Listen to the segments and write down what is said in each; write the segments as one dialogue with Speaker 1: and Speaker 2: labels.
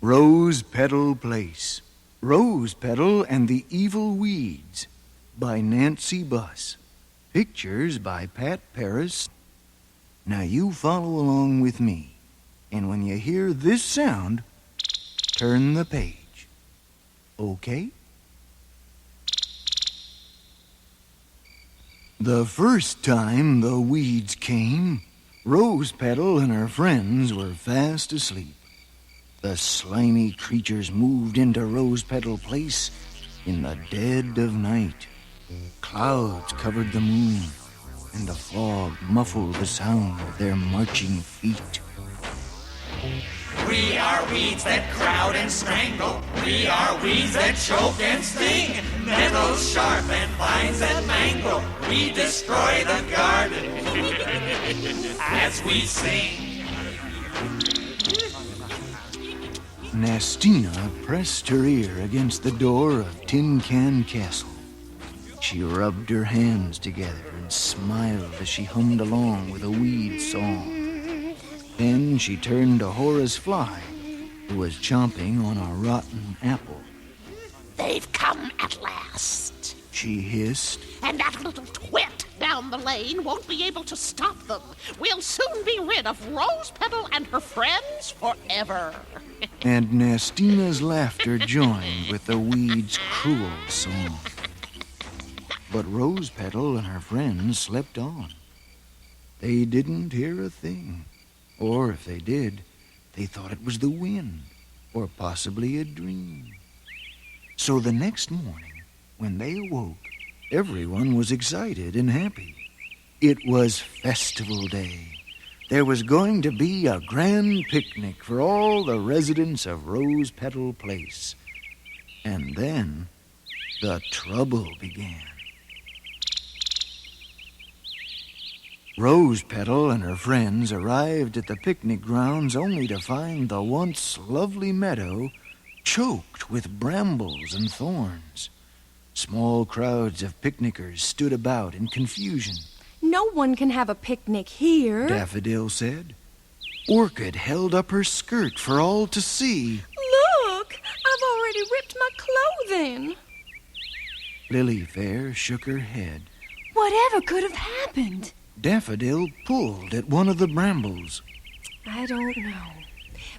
Speaker 1: Rose-Petal Place. Rose-Petal and the Evil Weeds by Nancy Buss. Pictures by Pat Paris. Now you follow along with me, and when you hear this sound, turn the page. Okay? The first time the weeds came, Rose-Petal and her friends were fast asleep. The slimy creatures moved into Rose-Petal Place in the dead of night. Clouds covered the moon, and the fog muffled the sound of their marching feet.
Speaker 2: We are weeds that crowd and strangle. We are weeds that choke and sting. Nettles sharp and vines that mangle. We destroy the garden as we sing.
Speaker 1: Nastina pressed her ear against the door of Tin Can Castle. She rubbed her hands together and smiled as she hummed along with a weed song. Then she turned to Horace Fly, who was chomping on a rotten apple.
Speaker 3: They've come at last,
Speaker 1: she hissed.
Speaker 3: and that little twit down the lane won't be able to stop them. We'll soon be rid of Rose-Petal and her friends forever.
Speaker 1: And Nastina's laughter joined with the weed's cruel song. But Rose-Petal and her friends slept on. They didn't hear a thing. Or if they did, they thought it was the wind, or possibly a dream. So the next morning, when they awoke, everyone was excited and happy. It was Festival Day. There was going to be a grand picnic for all the residents of Rose-Petal Place. And then the trouble began. Rose-Petal and her friends arrived at the picnic grounds only to find the once lovely meadow choked with brambles and thorns. Small crowds of picnickers stood about in confusion.
Speaker 4: No one can have a picnic here.
Speaker 1: Daffodil said. Orchid held up her skirt for all to see.
Speaker 4: Look, I've already ripped my clothing.
Speaker 1: Lilyfair shook her head.
Speaker 4: Whatever could have happened?
Speaker 1: Daffodil pulled at one of the brambles.
Speaker 4: I don't know.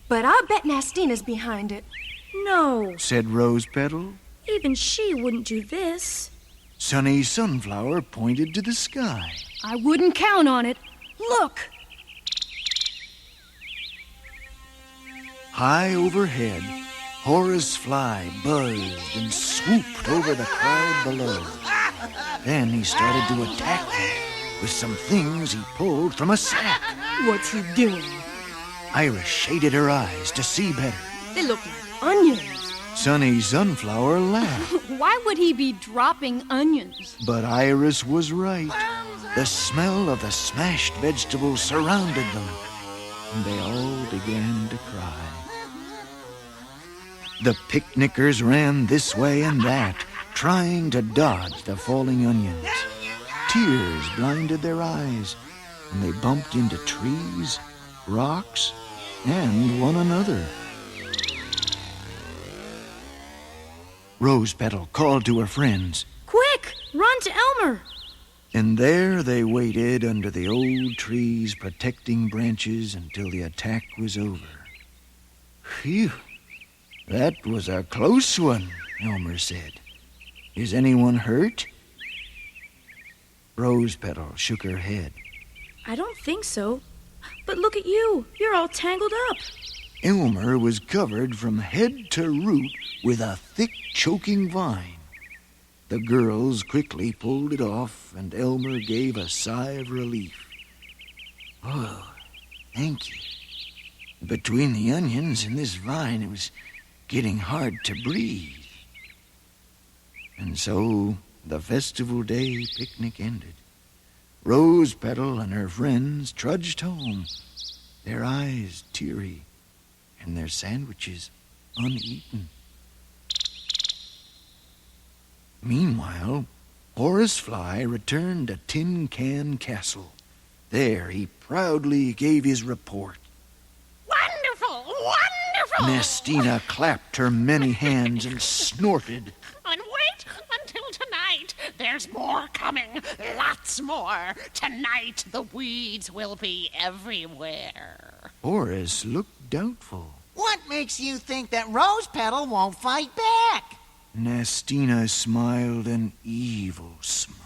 Speaker 4: But I bet Nastina's behind it.
Speaker 5: No,
Speaker 1: said Rose-Petal.
Speaker 5: even she wouldn't do this.
Speaker 1: Sunny Sunflower pointed to the sky.
Speaker 4: I wouldn't count on it. Look!
Speaker 1: High overhead, Horace Fly buzzed and swooped over the crowd below. Then he started to attack them with some things he pulled from a sack.
Speaker 4: What's he doing?
Speaker 1: Iris shaded her eyes to see better.
Speaker 4: They look like onions.
Speaker 1: Sunny Sunflower laughed.
Speaker 4: Why would he be dropping onions?
Speaker 1: But Iris was right. The smell of the smashed vegetables surrounded them, and they all began to cry. The picnickers ran this way and that, trying to dodge the falling onions. Tears blinded their eyes, and they bumped into trees, rocks, and one another. Rose-Petal called to her friends.
Speaker 5: Quick, run to Elmer.
Speaker 1: And there they waited under the old trees' protecting branches until the attack was over. Phew, that was a close one, Elmer said. Is anyone hurt? Rose-Petal shook her head.
Speaker 5: I don't think so. But look at you. You're all tangled up.
Speaker 1: Elmer was covered from head to root with a thick, choking vine. The girls quickly pulled it off, and Elmer gave a sigh of relief. Oh, thank you. Between the onions and this vine, it was getting hard to breathe. And so the Festival Day picnic ended. Rose-Petal and her friends trudged home, their eyes teary and their sandwiches uneaten. Meanwhile, Horace Fly returned to Tin Can Castle. There he proudly gave his report.
Speaker 3: Wonderful, wonderful!
Speaker 1: Nestina clapped her many hands and snorted.
Speaker 3: And wait until tonight. There's more coming. Lots more. Tonight the weeds will be everywhere.
Speaker 1: Horace looked doubtful.
Speaker 6: What makes you think that Rose-Petal won't fight back?
Speaker 1: Nestina smiled an evil smile.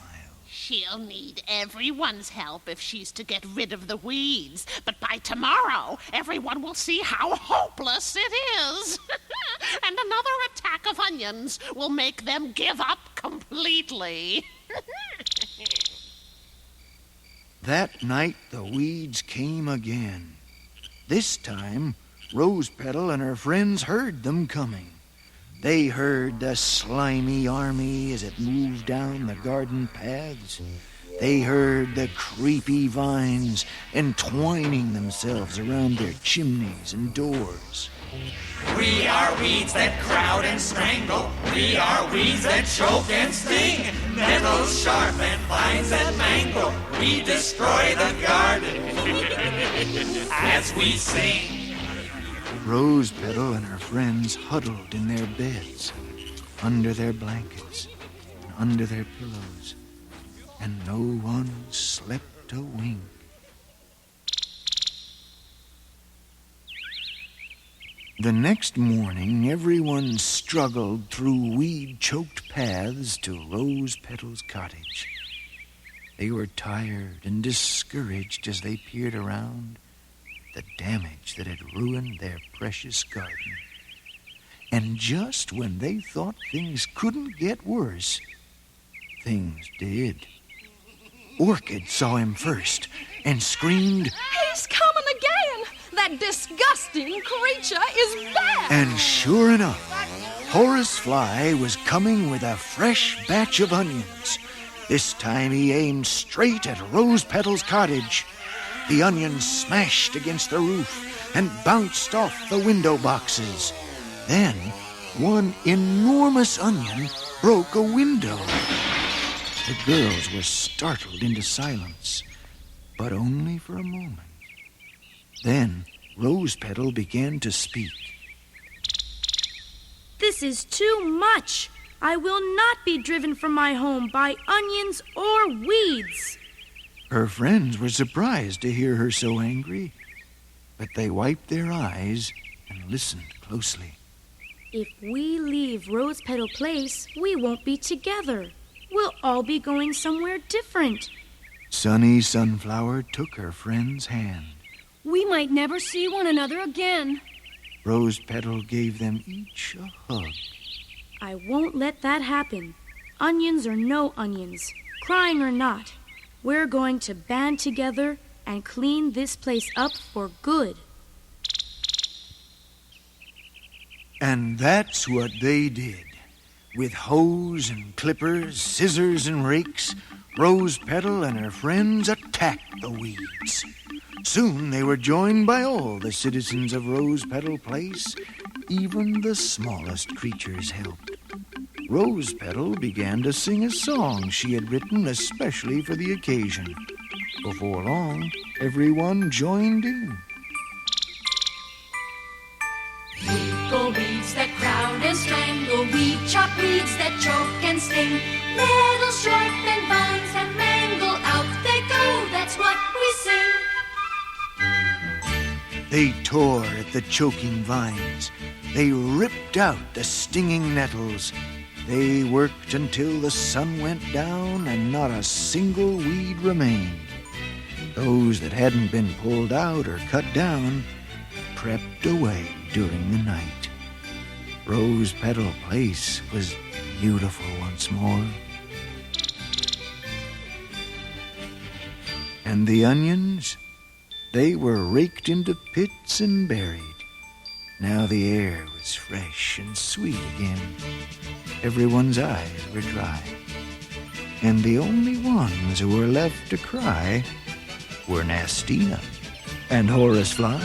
Speaker 3: She'll need everyone's help if she's to get rid of the weeds. But by tomorrow, everyone will see how hopeless it is. And another attack of onions will make them give up completely.
Speaker 1: That night, the weeds came again. This time, Rose-Petal and her friends heard them coming. They heard the slimy army as it moved down the garden paths. They heard the creepy vines entwining themselves around their chimneys and doors.
Speaker 2: We are weeds that crowd and strangle. We are weeds that choke and sting. Nettles sharp and vines that mangle. We destroy the garden as we sing.
Speaker 1: Rose-Petal and her friends huddled in their beds, under their blankets, and under their pillows, and no one slept a wink. The next morning, everyone struggled through weed-choked paths to Rose-Petal's cottage. They were tired and discouraged as they peered around the damage that had ruined their precious garden. And just when they thought things couldn't get worse, things did. Orchid saw him first and screamed,
Speaker 4: He's coming again! That disgusting creature is back!
Speaker 1: And sure enough, Horace Fly was coming with a fresh batch of onions. This time he aimed straight at Rose-Petal's cottage. The onions smashed against the roof and bounced off the window boxes. Then, one enormous onion broke a window. The girls were startled into silence, but only for a moment. Then, Rose-Petal began to speak.
Speaker 5: This is too much. I will not be driven from my home by onions or weeds.
Speaker 1: Her friends were surprised to hear her so angry, but they wiped their eyes and listened closely.
Speaker 5: If we leave Rose-Petal Place, we won't be together. We'll all be going somewhere different.
Speaker 1: Sunny Sunflower took her friend's hand.
Speaker 7: We might never see one another again.
Speaker 1: Rose-Petal gave them each a hug.
Speaker 5: I won't let that happen. Onions or no onions, crying or not, we're going to band together and clean this place up for good.
Speaker 1: And that's what they did. With hose and clippers, scissors and rakes, Rose-Petal and her friends attacked the weeds. Soon they were joined by all the citizens of Rose-Petal Place. Even the smallest creatures helped. Rose-Petal began to sing a song she had written especially for the occasion. Before long, everyone joined in.
Speaker 8: Go weeds that crowd and strangle, we chop weeds that choke and sting. Nettles sharp and vines that mangle, out they go, that's what we sing.
Speaker 1: They tore at the choking vines. They ripped out the stinging nettles. They worked until the sun went down and not a single weed remained. Those that hadn't been pulled out or cut down crept away during the night. Rose-Petal Place was beautiful once more. And the onions, they were raked into pits and buried. Now the air was fresh and sweet again. Everyone's eyes were dry. And the only ones who were left to cry were Nestina and Horace Fly.